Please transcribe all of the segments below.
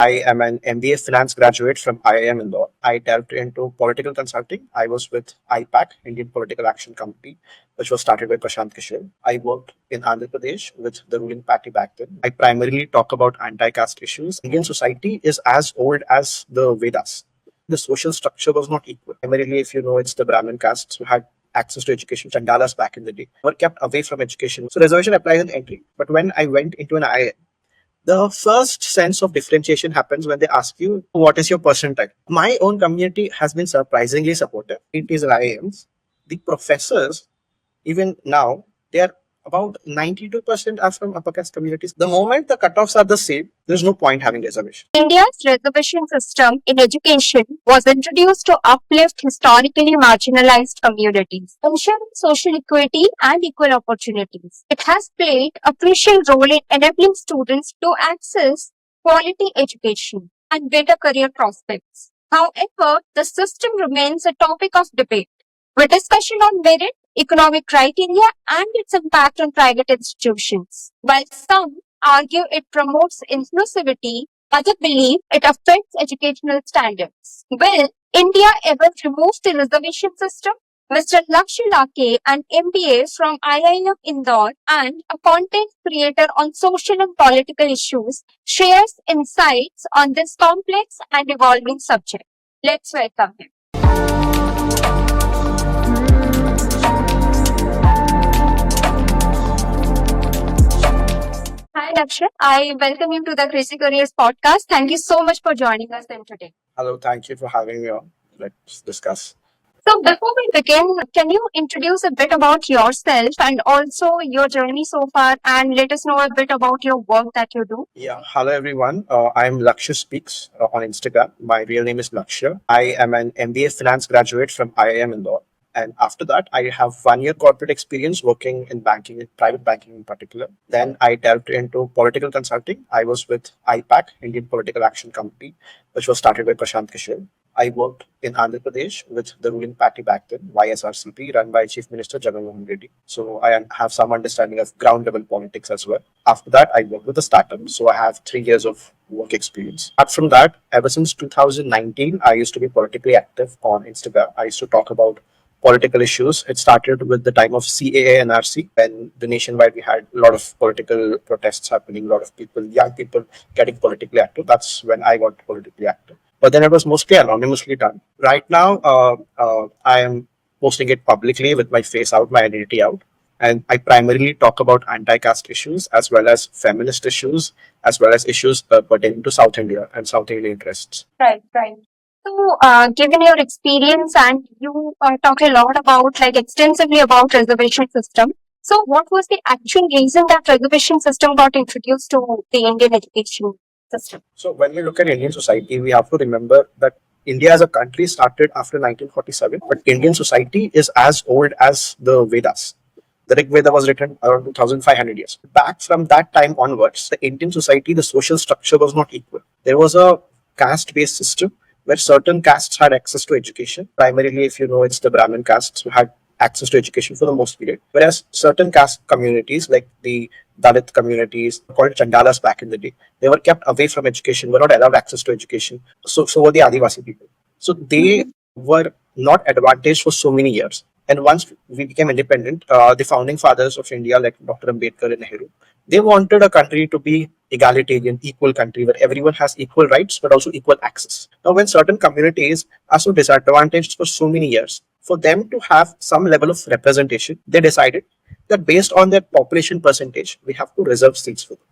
I am an MBA finance graduate from IIM Indore. I delved into political consulting. I was with IPAC, Indian Political Action Committee, which was started by Prashant Kishore. I worked in Andhra Pradesh with the ruling party back then. I primarily talk about anti-caste issues. Indian society is as old as the Vedas. The social structure was not equal. Primarily, if you know, it's the Brahmin castes who had access to education, Chandalas back in the day, were kept away from education. So reservation applies in entry. But when I went into an IIM, the first sense of differentiation happens when they ask you, what is your percentile? My own community has been surprisingly supportive. It is IIMs. The professors, even now, they are about 92% are from upper caste communities. The moment the cutoffs are the same, there's no point having reservation. India's reservation system in education was introduced to uplift historically marginalized communities, ensuring social equity and equal opportunities. It has played a crucial role in enabling students to access quality education and better career prospects. However, the system remains a topic of debate, with discussion on merit, economic criteria, and its impact on private institutions. While some argue it promotes inclusivity, others believe it affects educational standards. Will India ever remove the reservation system? Mr. Lakshya Lake, an MBA from IIM Indore and a content creator on social and political issues, shares insights on this complex and evolving subject. Let's welcome him. Hi, Lakshya. I welcome you to the Crazy Careers podcast. Thank you so much for joining us in today. Hello, thank you for having me on. Let's discuss. So, before we begin, can you introduce a bit about yourself and also your journey so far and let us know a bit about your work that you do? Yeah, hello everyone. I'm Lakshya Speaks on Instagram. My real name is Lakshya. I am an MBA finance graduate from IIM Indore. And after that, I have 1 year corporate experience working in banking, private banking in particular. Then I delved into political consulting. I was with IPAC, Indian Political Action Committee, which was started by Prashant Kishore. I worked in Andhra Pradesh with the ruling party back then, YSRCP, run by Chief Minister Jagan Mohan Reddy. So I have some understanding of ground level politics as well. After that, I worked with a startup. So I have 3 years of work experience. Apart from that, ever since 2019, I used to be politically active on Instagram. I used to talk about political issues. It started with the time of CAA and RC when the nationwide we had a lot of political protests happening, a lot of people, young people getting politically active. That's when I got politically active. But then it was mostly anonymously done. Right now, I am posting it publicly with my face out, my identity out. And I primarily talk about anti-caste issues as well as feminist issues, as well as issues pertaining to South India and South Indian interests. Right, right. So, given your experience and you talk a lot about, like, extensively about reservation system. So, what was the actual reason that reservation system got introduced to the Indian education system? So when we look at Indian society, we have to remember that India as a country started after 1947, but Indian society is as old as the Vedas. The Rig Veda was written around 2500 years. Back from that time onwards, the Indian society, the social structure was not equal. There was a caste-based system where certain castes had access to education. Primarily, if you know, it's the Brahmin castes who had access to education for the most period. Whereas certain caste communities, like the Dalit communities, called Chandalas back in the day, they were kept away from education, were not allowed access to education. So were the Adivasi people. So they were not advantaged for so many years. And once we became independent, the founding fathers of India, like Dr. Ambedkar and Nehru, they wanted a country to be egalitarian, equal country where everyone has equal rights but also equal access. Now, when certain communities are so disadvantaged for so many years, for them to have some level of representation, they decided that based on their population percentage, we have to reserve seats for them.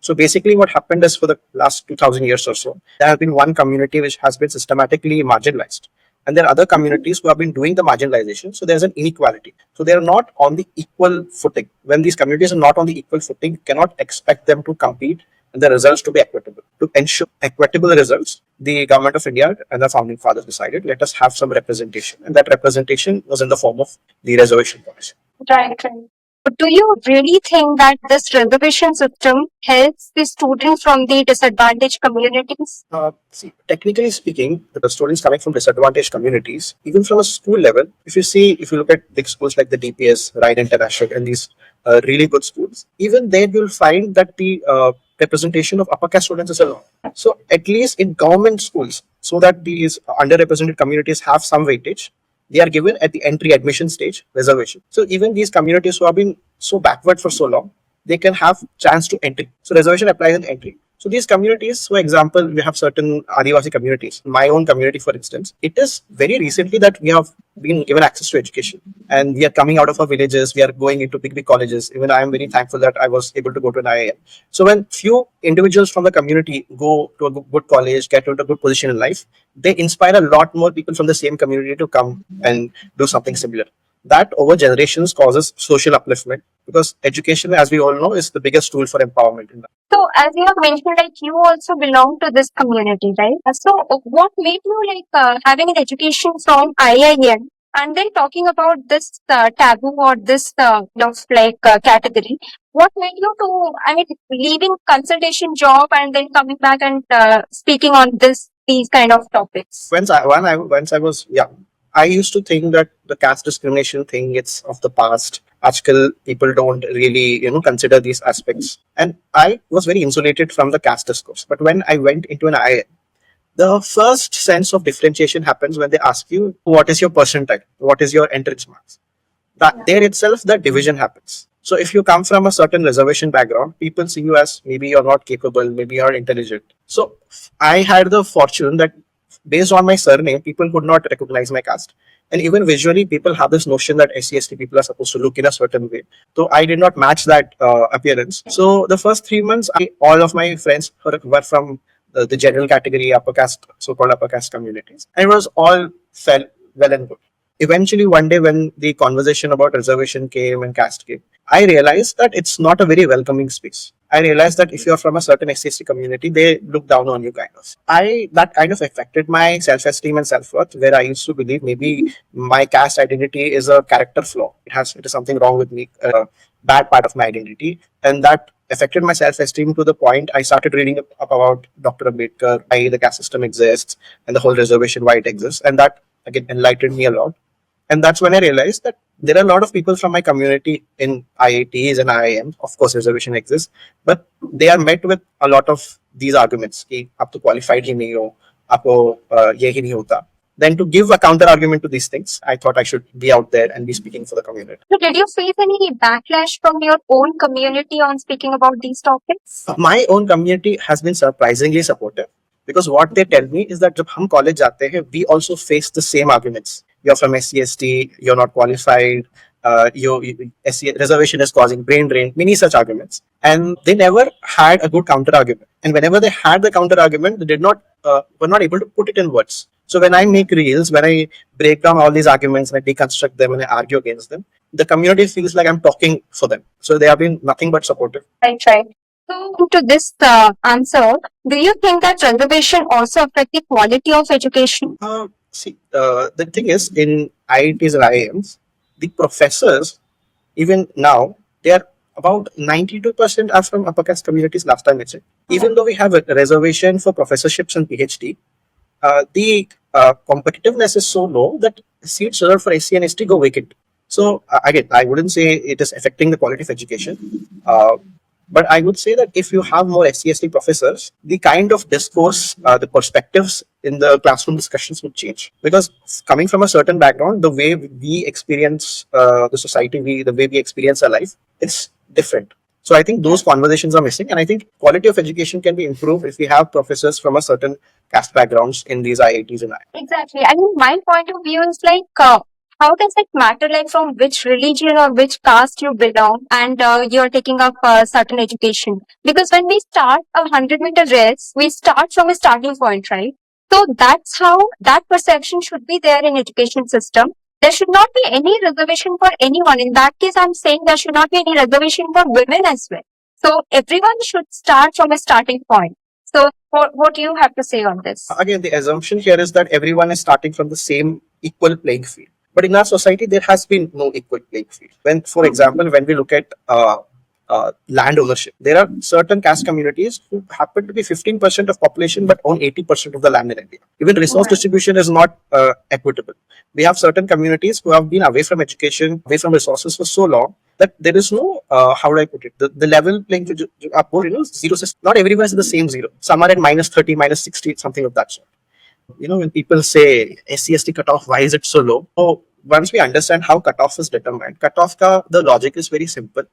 So basically what happened is for the last 2000 years or so, there has been one community which has been systematically marginalized. And there are other communities who have been doing the marginalization. So there's an inequality. So they are not on the equal footing. When these communities are not on the equal footing, you cannot expect them to compete and the results to be equitable. To ensure equitable results, the government of India and the founding fathers decided, let us have some representation. And that representation was in the form of the reservation policy. Right, right. But do you really think that this reservation system helps the students from the disadvantaged communities? See, technically speaking, the students coming from disadvantaged communities, even from a school level, if you look at big schools like the DPS, Ryan International, and these really good schools, even there you'll find that the representation of upper caste students is a lot. So at least in government schools, so that these underrepresented communities have some weightage, they are given at the entry admission stage reservation. So even these communities who have been so backward for so long, they can have chance to entry. So reservation applies in entry. So these communities, for example, we have certain Adivasi communities. My own community, for instance, it is very recently that we have been given access to education, and we are coming out of our villages. We are going into big colleges. Even I am very thankful that I was able to go to an IIM. So when few individuals from the community go to a good college, get into a good position in life, they inspire a lot more people from the same community to come and do something similar. That over generations causes social upliftment, because education, as we all know, is the biggest tool for empowerment in life. So, as you have mentioned, like you also belong to this community, right? So, what made you having an education from IIM and then talking about this taboo or this category? What made you to, I mean, leaving consultation job and then coming back and speaking on these kind of topics? Once I was young, I used to think that the caste discrimination thing, it's of the past. આજકાલ people don't really, consider these aspects. And I was very insulated from the caste discourse. But when I went into an IIM, the first sense of differentiation happens when they ask you, what is your percentile? What is your entrance marks? That there itself, the division happens. So if you come from a certain reservation background, people see you as maybe you're not capable, maybe you're intelligent. So I had the fortune that based on my surname, people could not recognize my caste. And even visually, people have this notion that SC/ST people are supposed to look in a certain way. So I did not match that appearance. So the first 3 months, all of my friends were from the general category, upper caste, so-called upper caste communities. And it was all fell well and good. Eventually, one day when the conversation about reservation came and caste came, I realized that it's not a very welcoming space. I realized that if you're from a certain SC/ST community, they look down on you kind of. That kind of affected my self-esteem and self-worth, where I used to believe maybe my caste identity is a character flaw. It is something wrong with me, a bad part of my identity. And that affected my self-esteem to the point I started reading up about Dr. Ambedkar, why the caste system exists, and the whole reservation, why it exists. And that again enlightened me a lot. And that's when I realized that there are a lot of people from my community in IITs and IIMs. Of course, reservation exists, but they are met with a lot of these arguments. कि आप तो qualified ही नहीं हो, आपको ये ही नहीं होता. Then to give a counter argument to these things, I thought I should be out there and be speaking for the community. So, did you face any backlash from your own community on speaking about these topics? My own community has been surprisingly supportive, because what they tell me is that जब हम college जाते हैं, we also face the same arguments. You're from SC/ST, you're not qualified, reservation is causing brain drain, many such arguments. And they never had a good counter argument. And whenever they had the counter argument, they were not able to put it in words. So when I make reels, when I break down all these arguments and I deconstruct them and I argue against them, the community feels like I'm talking for them. So they have been nothing but supportive. Right. So, to this answer, do you think that reservation also affect the quality of education? The thing is, in IITs and IIMs, the professors, even now, they are about 92% are from upper caste communities last time I checked. Even though we have a reservation for professorships and PhD, the competitiveness is so low that seats reserved for SC and ST go vacant. So again, I wouldn't say it is affecting the quality of education. But I would say that if you have more SC/ST professors, the kind of discourse, the perspectives in the classroom discussions would change. Because coming from a certain background, the way we experience the society, the way we experience our life, it's different. So I think those conversations are missing, and I think quality of education can be improved if we have professors from a certain caste backgrounds in these IITs and IIMs. Exactly. I mean, my point of view is how does it matter, like from which religion or which caste you belong, and you're taking up certain education? Because when we start a 100-meter race, we start from a starting point, right? So that's how that perception should be there in education system. There should not be any reservation for anyone. In that case, I'm saying there should not be any reservation for women as well. So everyone should start from a starting point. So what do you have to say on this? Again, the assumption here is that everyone is starting from the same equal playing field. But in our society, there has been no equal playing field. For example, when we look at land ownership. There are certain caste communities who happen to be 15% of population but own 80% of the land in India. Even resource distribution is not equitable. We have certain communities who have been away from education, away from resources for so long that there is no, how do I put it, the level playing field, zero system. Not everywhere is the same zero. Some are at -30, -60, something of that sort. When people say SC/ST cutoff, why is it so low? So once we understand how cutoff is determined, the logic is very simple.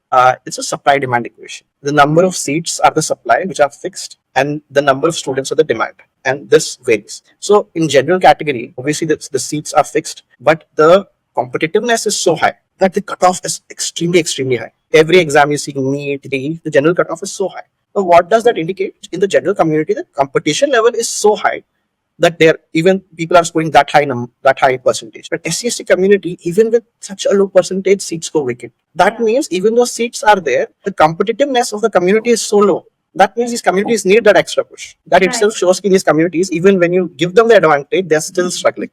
It's a supply demand equation. The number of seats are the supply, which are fixed, and the number of students are the demand. And this varies. So in general category, obviously the seats are fixed, but the competitiveness is so high that the cutoff is extremely, extremely high. Every exam you see, NEET, the general cutoff is so high. So what does that indicate? In the general community, the competition level is so high that there even people are scoring that high percentage. But SC/ST community, even with such a low percentage, seats go vacant. That means even though seats are there, the competitiveness of the community is so low. That means these communities need that extra push. That itself shows that these communities, even when you give them the advantage, they're still struggling.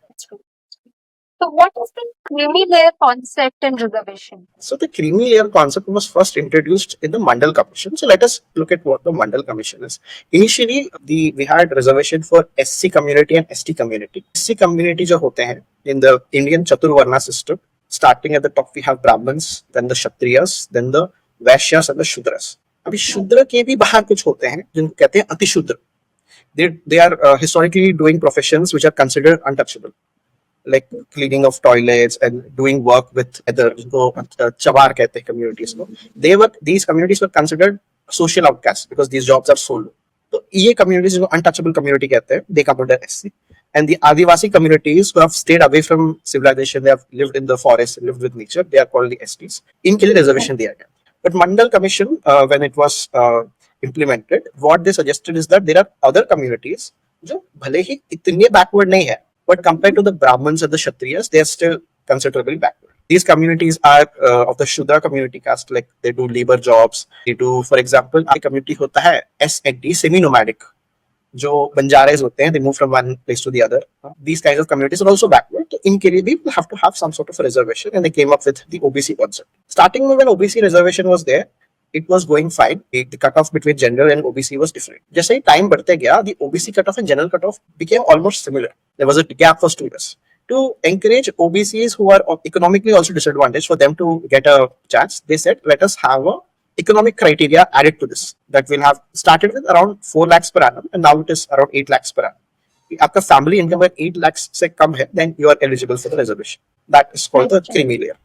So what is the creamy layer concept in reservation? So the creamy layer concept was first introduced in the Mandal Commission. So let us look at what the Mandal Commission is. Initially, we had reservation for SC community and ST community. SC community जो होते हैं in the Indian Chaturvarna system, starting at the top we have Brahmins, then the Kshatriyas, then the Vaishyas and the Shudras. अभी शूद्र के भी बाहर कुछ होते हैं जिनको कहते हैं अतिशूद्र. They are historically doing professions which are considered untouchable, like cleaning of toilets and doing work with other chawar kehte communities. These communities were considered social outcasts because these jobs are so low. So ये communities जो untouchable community कहते हैं, they come under SC. And the Adivasi communities who have stayed away from civilization, they have lived in the forest, lived with nature, they are called the STs. इनके लिए reservation दिया गया. But Mandal Commission, when it was implemented, what they suggested is that there are other communities जो भले ही इतने backward नहीं है, but compared to the Brahmins and the Kshatriyas, they are still considerably backward. These communities are of the Shudra community caste, like they do labor jobs. They do, for example, a community होता है SND, semi-nomadic. जो बंजारे होते हैं, they move from one place to the other. These kinds of communities are also backward. So इनके लिए भी have to have some sort of a reservation, and they came up with the OBC concept. Starting when OBC reservation was there, it was going fine. The cutoff between general and OBC was different. जैसे ही time बढ़ते गया, the OBC cutoff and general cutoff became almost similar. There was a gap for 2 years. To encourage OBCs who are economically also disadvantaged for them to get a chance, they said, let us have a economic criteria added to this that will have started with around 4 lakhs per annum and now it is around 8 lakhs per annum. आपका family income अगर 8 lakhs से कम है, then you are eligible for the reservation. That is called the creamy layer.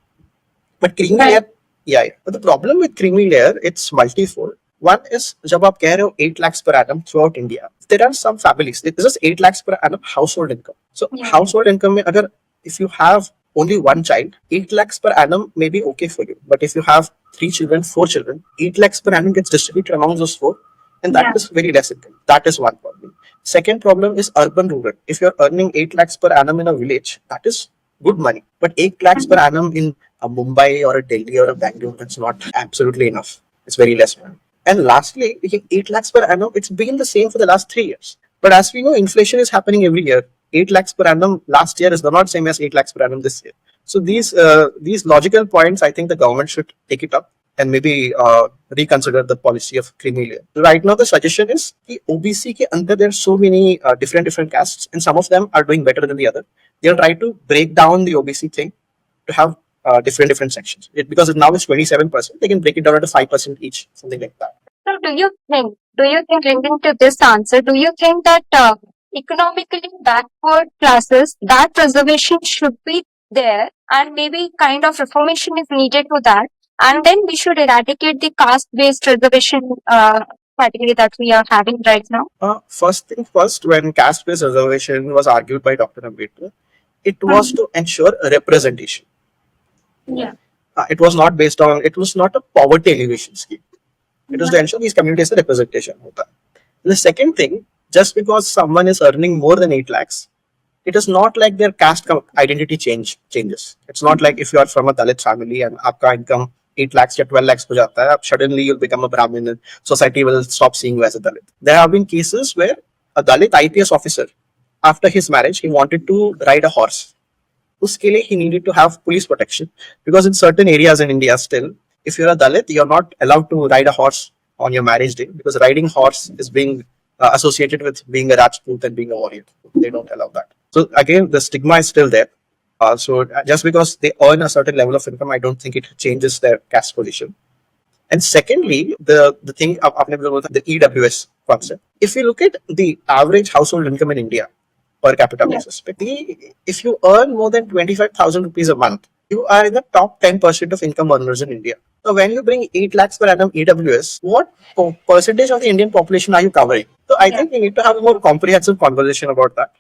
But creamy layer, yeah. But the problem with creamy layer, it's multifold. One is जब आप कह रहे हो 8 lakhs per annum throughout India, there are some families. This is 8 lakhs per annum household income. So household income में अगर if you have only one child, 8 lakhs per annum may be okay for you. But if you have 3 children, 4 children, 8 lakhs per annum gets distributed among those 4, and that is very less income. That is one problem. Second problem is urban rural. If you're earning 8 lakhs per annum in a village, that is good money. But 8 lakhs per annum in a Mumbai or a Delhi or a Bangalore, that's not absolutely enough. It's very less money. And lastly, 8 lakhs per annum, it's been the same for the last 3 years. But as we know, inflation is happening every year. 8 lakhs per annum last year is not same as 8 lakhs per annum this year. So these logical points, I think the government should take it up and maybe reconsider the policy of creamy layer. Right now, the suggestion is the OBC ke under there are so many different castes, and some of them are doing better than the other. They'll try to break down the OBC thing to have different sections. Because now it's 27%, they can break it down into 5% each, something like that. So do you think linking to this answer, do you think that economically backward classes, that reservation should be there and maybe kind of reformation is needed to that, and then we should eradicate the caste-based reservation category that we are having right now? First thing first, when caste-based reservation was argued by Dr. Ambedkar, it was to ensure representation. Yeah. It was not based on, it was not a poverty alleviation scheme. It was to ensure these communities are representation. The second thing, just because someone is earning more than 8 lakhs, it is not like their caste identity changes. It's not like if you are from a Dalit family and आपका income 8 lakhs or 12 lakhs हो जाता है, suddenly you'll become a Brahmin and society will stop seeing you as a Dalit. There have been cases where a Dalit IPS officer, after his marriage, he wanted to ride a horse. उसके लिए he needed to have police protection because in certain areas in India still, If you're a Dalit, you're not allowed to ride a horse on your marriage day because riding horse is being associated with being a Rajput and being a warrior. They don't allow that. So again, the stigma is still there. So just because they earn a certain level of income, I don't think it changes their caste position. And secondly, the thing the EWS concept. If you look at the average household income in India per capita basis, if you earn more than 25,000 rupees a month, you are in the top 10% of income earners in India. So when you bring 8 lakhs per annum EWS, what percentage of the Indian population are you covering? So I think we need to have a more comprehensive conversation about that.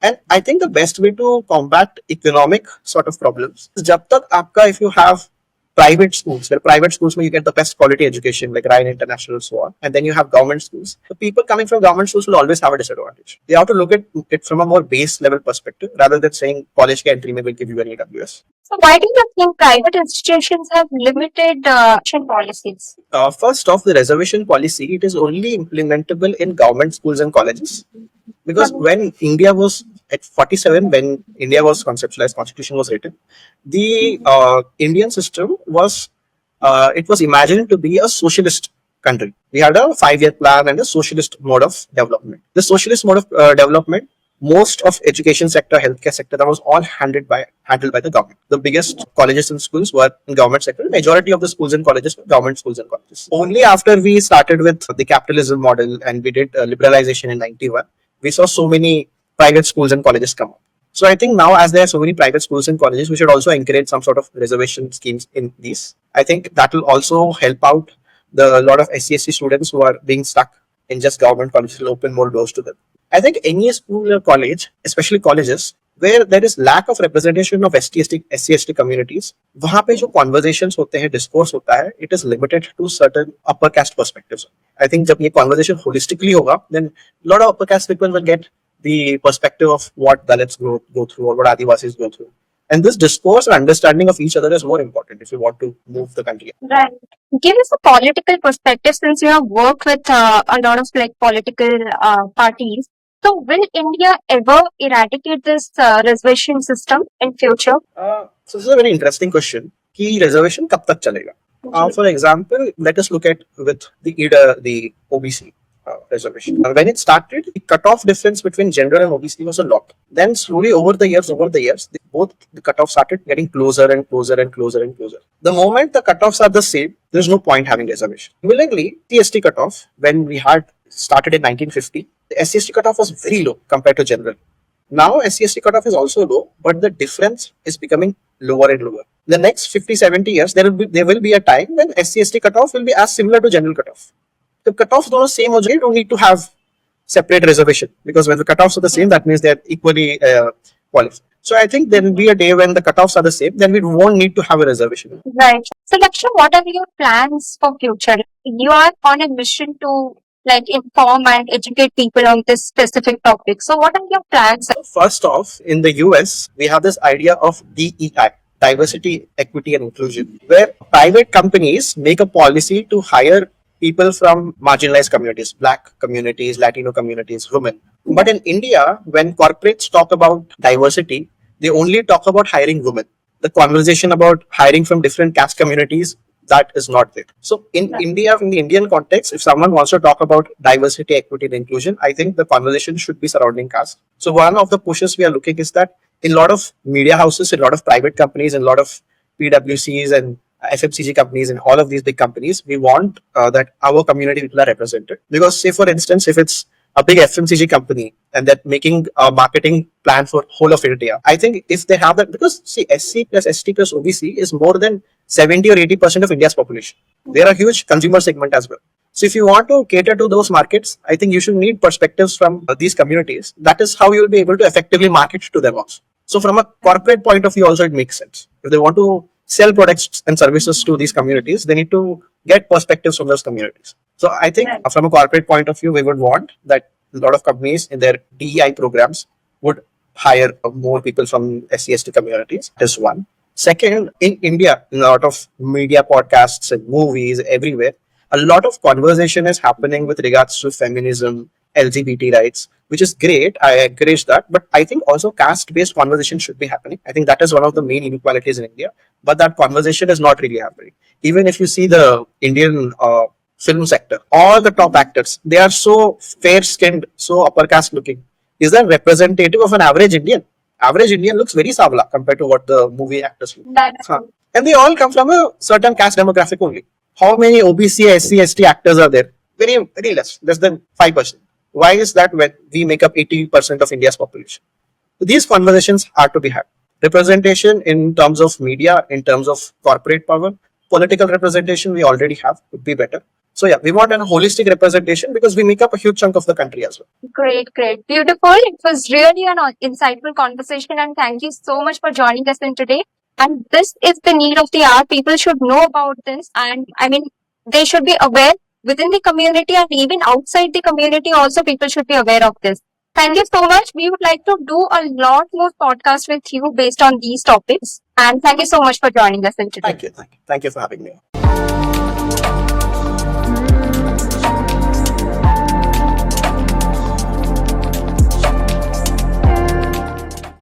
And I think the best way to combat economic sort of problems is jab tak aapka, if you have private schools, where private schools where you get the best quality education like Ryan International and so on, and then you have government schools, the people coming from government schools will always have a disadvantage. They have to look at it from a more base level perspective rather than saying college ke entry will give you an EWS. So why do you think private institutions have limited policies? First off, the reservation policy, it is only implementable in government schools and colleges. Because when India was at 47, when India was conceptualized, constitution was written, the Indian system was it was imagined to be a socialist country. We had a 5-year plan and a socialist mode of development. The socialist mode of development, most of education sector, healthcare sector, that was all handled by the government. The biggest colleges and schools were in government sector. Majority of the schools and colleges were government schools and colleges. Only after we started with the capitalism model and we did liberalization in 91, we saw so many private schools and colleges come up. So I think now, as there are so many private schools and colleges, we should also encourage some sort of reservation schemes in these. I think that will also help out the lot of SC students who are being stuck in just government colleges. Will open more doors to them. I think any school or college, especially colleges, where there is lack of representation of SC communities, वहाँ पे जो conversations होते हैं, discourse होता है, it is limited to certain upper caste perspectives. I think जब ये conversation holistically होगा, then a lot of upper caste people will get the perspective of what Dalits go through or what Adivasis go through. And this discourse and understanding of each other is more important if you want to move the country. Right. Give us a political perspective, since you have worked with a lot of like political parties. So will India ever eradicate this reservation system in future? So this is a very interesting question. कि reservation कब तक चलेगा? For example, let us look at with the OBC reservation. When it started, the cutoff difference between general and OBC was a lot. Then slowly over the years, both the cutoffs started getting closer and closer and closer and closer. The moment the cutoffs are the same, there's no point having reservation. Willingly, the ST cutoff, when we had started in 1950, the SC cutoff was very low compared to general. Now SC cutoff is also low, but the difference is becoming lower and lower. The next 50-70 years, there will be a time when SC cutoff will be as similar to general cutoff. The cutoffs are the same, you don't need to have separate reservation, because when the cutoffs are the same, that means they're equally qualified. So I think there will be a day when the cutoffs are the same, then we won't need to have a reservation. Right. So Lakshya, what are your plans for future? You are on a mission to like inform and educate people on this specific topic. So what are your plans? First off, in the US, we have this idea of DEI, diversity, equity and inclusion, where private companies make a policy to hire people from marginalized communities, Black communities, Latino communities, women. But in India, when corporates talk about diversity, they only talk about hiring women. The conversation about hiring from different caste communities, that is not there. So in India, in the Indian context, if someone wants to talk about diversity, equity, and inclusion, I think the conversation should be surrounding caste. So one of the pushes we are looking is that in a lot of media houses, in a lot of private companies, in a lot of PWCs and FMCG companies and all of these big companies, we want that our community people are represented. Because say for instance, if it's a big FMCG company and they're making a marketing plan for whole of India, I think if they have that, because see, SC plus ST plus OBC is more than 70 or 80% of India's population. They're a huge consumer segment as well. So if you want to cater to those markets, I think you should need perspectives from these communities. That is how you will be able to effectively market to them also. So from a corporate point of view also, it makes sense. If they want to sell products and services to these communities, they need to get perspectives from those communities. So I think from a corporate point of view, we would want that a lot of companies in their DEI programs would hire more people from SC/ST communities. That is one. Second, in India, in a lot of media podcasts and movies everywhere, a lot of conversation is happening with regards to feminism, LGBT rights, which is great. I encourage that. But I think also caste-based conversation should be happening. I think that is one of the main inequalities in India. But that conversation is not really happening. Even if you see the Indian film sector, all the top actors, they are so fair-skinned, so upper caste looking. Is that representative of an average Indian? Average Indian looks very savla compared to what the movie actors look. Huh. And they all come from a certain caste demographic only. How many OBC, SC, ST actors are there? Very less than 5%. Why is that when we make up 80% of India's population? So these conversations are to be had. Representation in terms of media, in terms of corporate power, political representation we already have, would be better. So yeah, we want a holistic representation because we make up a huge chunk of the country as well. Great. Beautiful. It was really an insightful conversation, and thank you so much for joining us in today. And this is the need of the hour. People should know about this, and I mean, they should be aware within the community and even outside the community also people should be aware of this. Thank you so much. We would like to do a lot more podcasts with you based on these topics. And thank you so much for joining us in today. Thank you for having me.